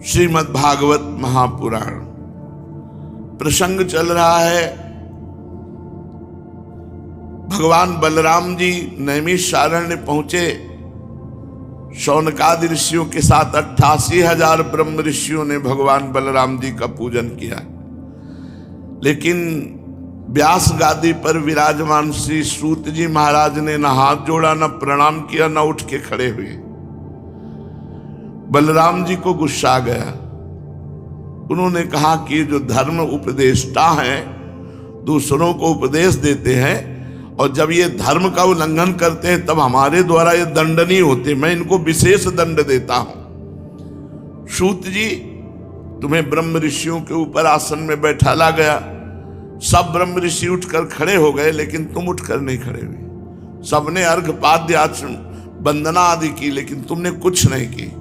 श्रीमद् भागवत महापुराण प्रसंग चल रहा है। भगवान बलराम जी नैमिषारण्य पहुंचे। शौनकादि ऋषियों के साथ 88,000 ब्रह्म ऋषियों ने भगवान बलराम जी का पूजन किया, लेकिन व्यास गादी पर विराजमान श्री सूत जी महाराज ने न हाथ जोड़ा, न प्रणाम किया, न उठ के खड़े हुए। बलराम जी को गुस्सा आ गया। उन्होंने कहा कि जो धर्म उपदेष्टा हैं, दूसरों को उपदेश देते हैं, और जब ये धर्म का उल्लंघन करते हैं तब हमारे द्वारा ये दंडनीय होते, मैं इनको विशेष दंड देता हूं। सूत जी, तुम्हें ब्रह्म ऋषियों के ऊपर आसन में बैठाला गया। सब ब्रह्म ऋषि उठकर खड़े हो गए, लेकिन तुम उठकर नहीं खड़े हुए। सबने अर्घ पाद्य आचरण वंदना आदि की, लेकिन तुमने कुछ नहीं की।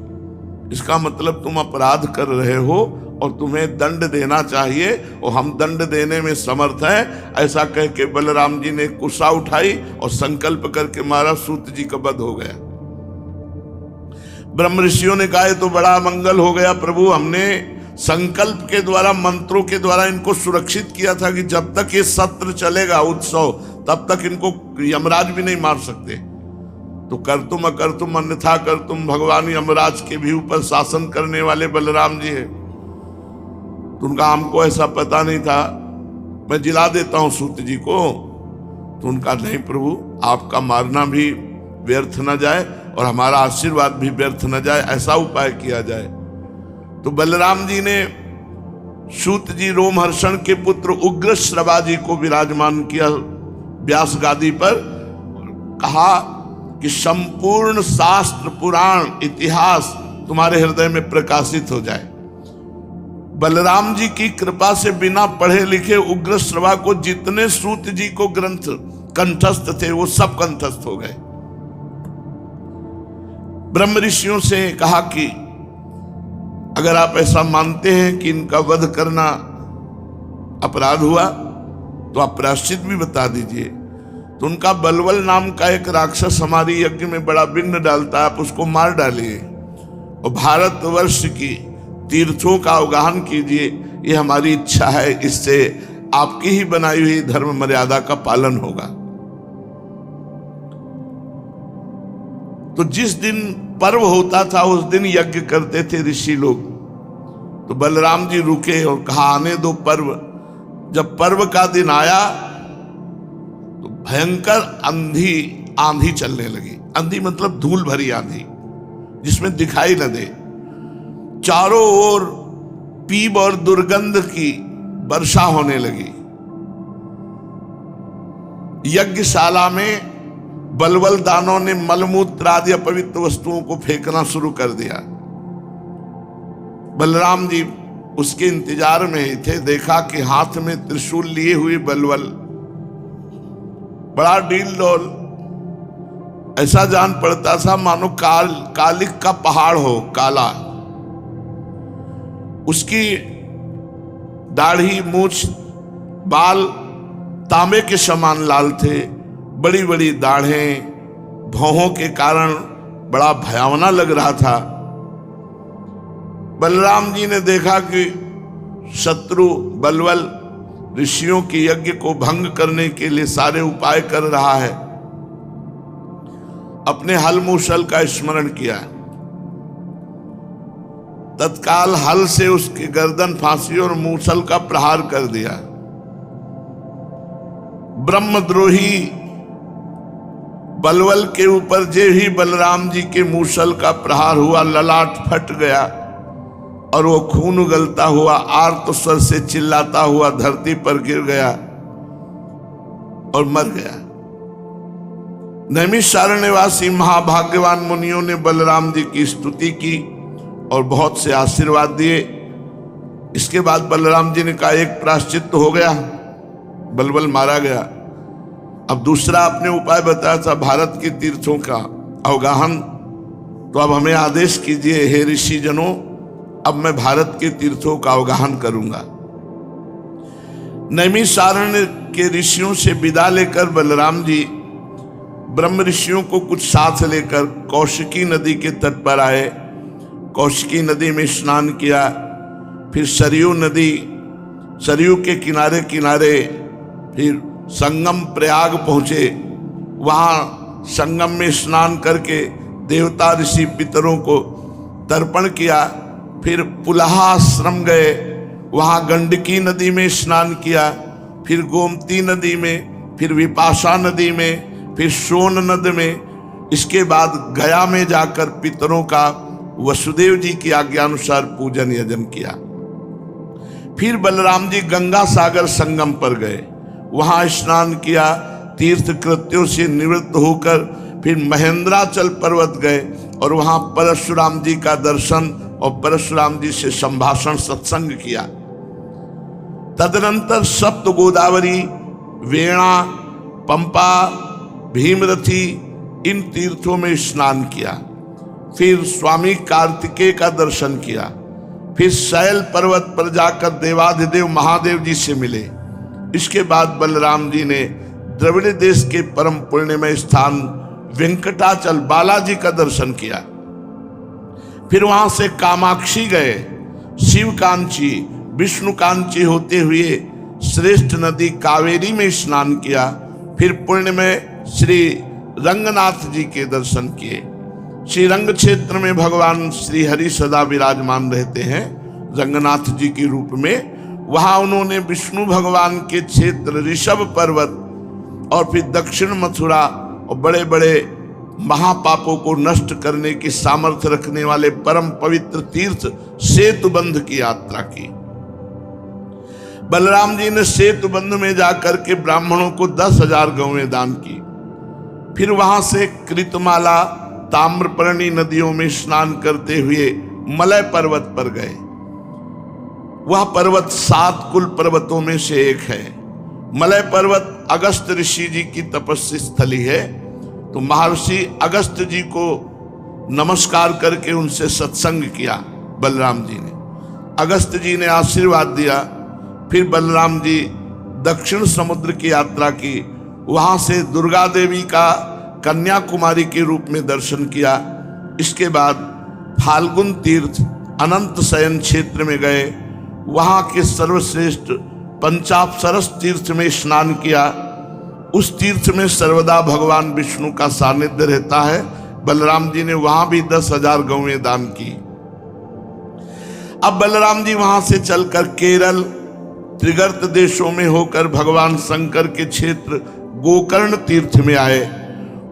इसका मतलब तुम अपराध कर रहे हो और तुम्हें दंड देना चाहिए, और हम दंड देने में समर्थ हैं। ऐसा कह के बलराम जी ने कुशा उठाई और संकल्प करके मारा। सूत जी का वध हो गया। ब्रह्म ऋषियों ने कहा तो बड़ा मंगल हो गया प्रभु, हमने संकल्प के द्वारा, मंत्रों के द्वारा इनको सुरक्षित किया था कि जब तक ये सत्र चलेगा उत्सव, तब तक इनको यमराज भी नहीं मार सकते। तो कर तुम अकर तुम अन्यथा कर तुम, भगवान यमराज के भी ऊपर शासन करने वाले बलराम जी है। तो उनका हमको ऐसा पता नहीं था, मैं जिला देता हूं सूत जी को। तो उनका नहीं प्रभु, आपका मारना भी व्यर्थ न जाए और हमारा आशीर्वाद भी व्यर्थ न जाए, ऐसा उपाय किया जाए। तो बलराम जी ने सूत जी रोमहर्षण के पुत्र उग्र श्रवा जी को विराजमान किया व्यास गादी पर। कहा कि संपूर्ण शास्त्र पुराण इतिहास तुम्हारे हृदय में प्रकाशित हो जाए। बलराम जी की कृपा से बिना पढ़े लिखे उग्र श्रवा को जितने सूत जी को ग्रंथ कंठस्थ थे वो सब कंठस्थ हो गए। ब्रह्म ऋषियों से कहा कि अगर आप ऐसा मानते हैं कि इनका वध करना अपराध हुआ तो आप प्रायश्चित भी बता दीजिए। तो उनका बलवल नाम का एक राक्षस हमारी यज्ञ में बड़ा विघ्न डालता है, आप उसको मार डालिए और भारतवर्ष की तीर्थों का अवगाहन कीजिए। ये हमारी इच्छा है, इससे आपकी ही बनाई हुई धर्म मर्यादा का पालन होगा। तो जिस दिन पर्व होता था उस दिन यज्ञ करते थे ऋषि लोग। तो बलराम जी रुके और कहा आने दो पर्व। जब पर्व का दिन आया तो भयंकर आंधी चलने लगी। आंधी मतलब धूल भरी आंधी, जिसमें दिखाई न दे। चारों ओर पीप और दुर्गंध की वर्षा होने लगी। यज्ञशाला में बलवल दानों ने मलमूत्र आदि अपवित्र वस्तुओं को फेंकना शुरू कर दिया। बलराम जी उसके इंतजार में ही थे। देखा कि हाथ में त्रिशूल लिए हुए बलवल बड़ा डील डोल, ऐसा जान पड़ता था मानो कालिक का पहाड़ हो, काला। उसकी दाढ़ी, मूछ, बाल तांबे के समान लाल थे। बड़ी बड़ी दाढ़ें, भौहों के कारण बड़ा भयावना लग रहा था। बलराम जी ने देखा कि शत्रु बलवल ऋषियों के यज्ञ को भंग करने के लिए सारे उपाय कर रहा है। अपने हल मूसल का स्मरण किया। तत्काल हल से उसकी गर्दन फांसी और मूसल का प्रहार कर दिया। ब्रह्मद्रोही बलवल के ऊपर जे ही बलराम जी के मूसल का प्रहार हुआ, ललाट फट गया और वो खून उगलता हुआ आर्त स्वर से चिल्लाता हुआ धरती पर गिर गया और मर गया। नैमिषारण्यवासी महाभाग्यवान मुनियों ने बलराम जी की स्तुति की और बहुत से आशीर्वाद दिए। इसके बाद बलराम जी ने कहा एक प्रायश्चित तो हो गया, बलवल मारा गया। अब दूसरा आपने उपाय बताया था भारत के तीर्थों का अवगाहन, तो अब हमें आदेश कीजिए हे ऋषि जनों, अब मैं भारत के तीर्थों का अवगाहन करूंगा। नैमिषारण्य के ऋषियों से विदा लेकर बलराम जी ब्रह्म ऋषियों को कुछ साथ लेकर कौशिकी नदी के तट पर आए कौशिकी नदी में स्नान किया, फिर सरयू नदी, सरयू के किनारे किनारे फिर संगम प्रयाग पहुँचे। वहाँ संगम में स्नान करके देवता ऋषि पितरों को तर्पण किया। फिर पुलहा आश्रम गए, वहाँ गंडकी नदी में स्नान किया, फिर गोमती नदी में, फिर विपाशा नदी में, फिर सोन नद में। इसके बाद गया में जाकर पितरों का वसुदेव जी की आज्ञा अनुसार पूजन यजन किया। फिर बलराम जी गंगा सागर संगम पर गए, वहां स्नान किया, तीर्थ कृत्यों से निवृत्त होकर फिर महेंद्राचल पर्वत गए और वहां परशुराम जी का दर्शन और परशुराम जी से संभाषण सत्संग किया। तदनंतर सप्त गोदावरी, वेणा, पंपा, भीमरथी इन तीर्थों में स्नान किया। फिर स्वामी कार्तिकेय का दर्शन किया। फिर शैल पर्वत पर जाकर देवाधिदेव महादेव जी से मिले। इसके बाद बलराम जी ने द्रविड़ देश के परम पुण्यमय स्थान वेंकटाचल बालाजी का दर्शन किया। फिर वहां से कामाक्षी गए, शिवकांची, विष्णुकांची होते हुए श्रेष्ठ नदी कावेरी में स्नान किया। फिर पुण्य में श्री रंगनाथ जी के दर्शन किए। श्री रंग क्षेत्र में भगवान श्री हरि सदा विराजमान रहते हैं रंगनाथ जी के रूप में। वहां उन्होंने विष्णु भगवान के क्षेत्र ऋषभ पर्वत और फिर दक्षिण मथुरा और बड़े बड़े महापापों को नष्ट करने की सामर्थ्य रखने वाले परम पवित्र तीर्थ सेतुबंध की यात्रा की। बलराम जी ने सेतुबंध में जाकर के ब्राह्मणों को 10,000 गौएं दान की। फिर वहां से कृतमाला, ताम्रपर्णी नदियों में स्नान करते हुए मलय पर्वत पर गए। वह पर्वत 7 कुल पर्वतों में से एक है। मलय पर्वत अगस्त ऋषि जी की तपस्या स्थली है। तो महर्षि अगस्त जी को नमस्कार करके उनसे सत्संग किया बलराम जी ने। अगस्त जी ने आशीर्वाद दिया। फिर बलराम जी दक्षिण समुद्र की यात्रा की। वहां से दुर्गा देवी का कन्याकुमारी के रूप में दर्शन किया। इसके बाद फाल्गुन तीर्थ अनंत शयन क्षेत्र में गए। वहां के सर्वश्रेष्ठ पंचाप्सरस तीर्थ में स्नान किया। उस तीर्थ में सर्वदा भगवान विष्णु का सानिध्य रहता है। बलराम जी ने वहां भी 10,000 गौएं दान की। अब बलराम जी वहां से चलकर केरल, त्रिगर्त देशों में होकर भगवान शंकर के क्षेत्र गोकर्ण तीर्थ में आए।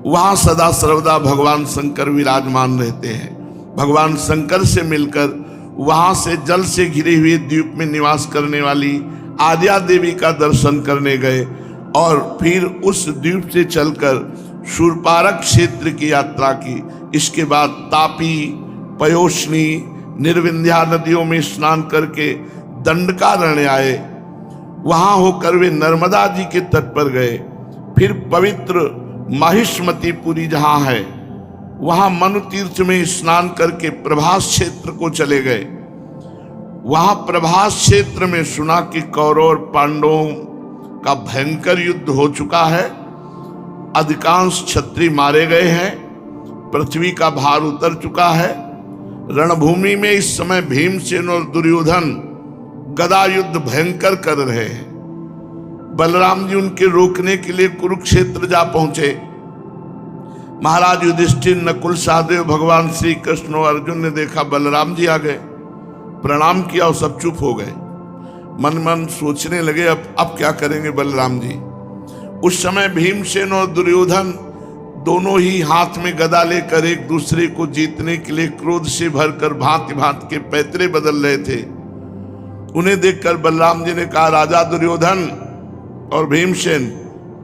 वहां सदा सर्वदा भगवान शंकर विराजमान रहते हैं। भगवान शंकर से मिलकर वहां से जल से घिरे हुए द्वीप में निवास करने वाली आद्या देवी का दर्शन करने गए और फिर उस द्वीप से चलकर शूरपारक क्षेत्र की यात्रा की। इसके बाद तापी, पयोष्णी, निर्विंध्या नदियों में स्नान करके दंडकारण्य आए। वहां होकर वे नर्मदा जी के तट पर गए। फिर पवित्र माहिष्मतीपुरी जहां है वहां मनु तीर्थ में स्नान करके प्रभास क्षेत्र को चले गए। वहां प्रभास क्षेत्र में सुना कि कौरव और पांडवों का भयंकर युद्ध हो चुका है। अधिकांश क्षत्रिय मारे गए हैं, पृथ्वी का भार उतर चुका है। रणभूमि में इस समय भीमसेन और दुर्योधन गदा युद्ध भयंकर कर रहे हैं। बलराम जी उनके रोकने के लिए कुरुक्षेत्र जा पहुंचे। महाराज युधिष्ठिर, नकुल, सहदेव, भगवान श्री कृष्ण और अर्जुन ने देखा बलराम जी आ गए, प्रणाम किया और सब चुप हो गए। मन मन सोचने लगे अब क्या करेंगे बलराम जी। उस समय भीमसेन और दुर्योधन दोनों ही हाथ में गदा लेकर एक दूसरे को जीतने के लिए क्रोध से भरकर भांति भांति के पैतरे बदल रहे थे। उन्हें देखकर बलराम जी ने कहा, राजा दुर्योधन और भीमसेन,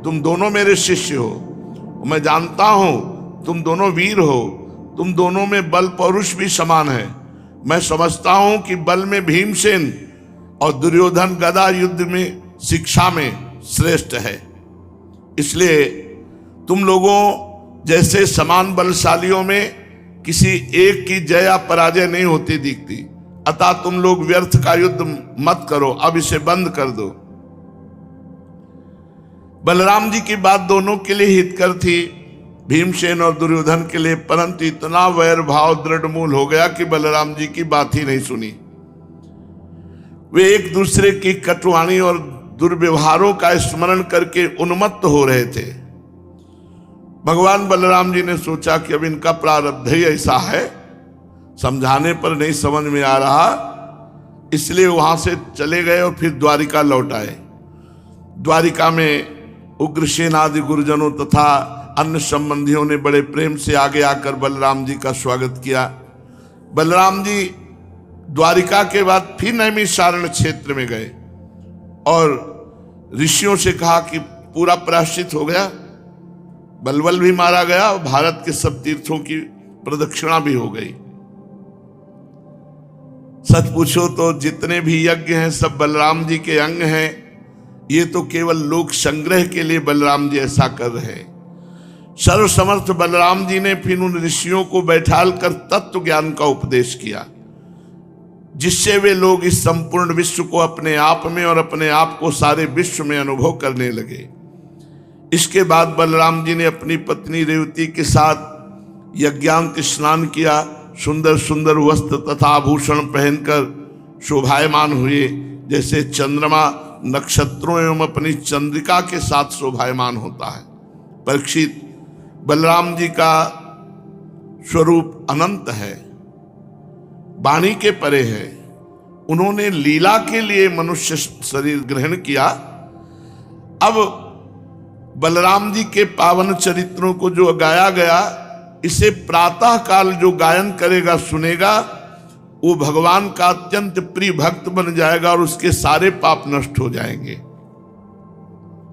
तुम दोनों मेरे शिष्य हो। मैं जानता हूं तुम दोनों वीर हो, तुम दोनों में बल पौरुष भी समान है। मैं समझता हूं कि बल में भीमसेन और दुर्योधन गदा युद्ध में शिक्षा में श्रेष्ठ है। इसलिए तुम लोगों जैसे समान बलशालियों में किसी एक की जय या पराजय नहीं होती दिखती। अतः तुम लोग व्यर्थ का युद्ध मत करो, अब इसे बंद कर दो। बलराम जी की बात दोनों के लिए हितकर थी। भीमसेन और दुर्योधन के लिए, परंतु इतना वैर भाव दृढ़मूल हो गया कि बलराम जी की बात ही नहीं सुनी। वे एक दूसरे की कटुवाणी और दुर्व्यवहारों का स्मरण करके उन्मत्त हो रहे थे। भगवान बलराम जी ने सोचा कि अब इनका प्रारब्ध ही ऐसा है, समझाने पर नहीं समझ में आ रहा, इसलिए वहां से चले गए और फिर द्वारिका लौट आए। द्वारिका में उग्रसेन आदि गुरुजनों तथा अन्य संबंधियों ने बड़े प्रेम से आगे आकर बलराम जी का स्वागत किया। बलराम जी द्वारिका के बाद फिर नैमिषारण्य क्षेत्र में गए और ऋषियों से कहा कि पूरा प्रायश्चित हो गया, बलबल भी मारा गया और भारत के सब तीर्थों की प्रदक्षिणा भी हो गई। सच पूछो तो जितने भी यज्ञ हैं सब बलराम जी के अंग हैं। ये तो केवल लोक संग्रह के लिए बलराम जी ऐसा कर रहे हैं। सर्वसमर्थ बलराम जी ने फिर उन ऋषियों को बैठाल कर तत्व ज्ञान का उपदेश किया, जिससे वे लोग इस संपूर्ण विश्व को अपने आप में और अपने आप को सारे विश्व में अनुभव करने लगे। इसके बाद बलराम जी ने अपनी पत्नी रेवती के साथ यज्ञांत स्नान किया, सुंदर सुंदर वस्त्र तथा आभूषण पहनकर शोभायमान हुए, जैसे चंद्रमा नक्षत्रों एवं अपनी चंद्रिका के साथ शोभायमान होता है। परीक्षित, बलराम जी का स्वरूप अनंत है, वाणी के परे है। उन्होंने लीला के लिए मनुष्य शरीर ग्रहण किया। अब बलराम जी के पावन चरित्रों को जो गाया गया, इसे प्रातः काल जो गायन करेगा सुनेगा, वो भगवान का अत्यंत प्रिय भक्त बन जाएगा और उसके सारे पाप नष्ट हो जाएंगे।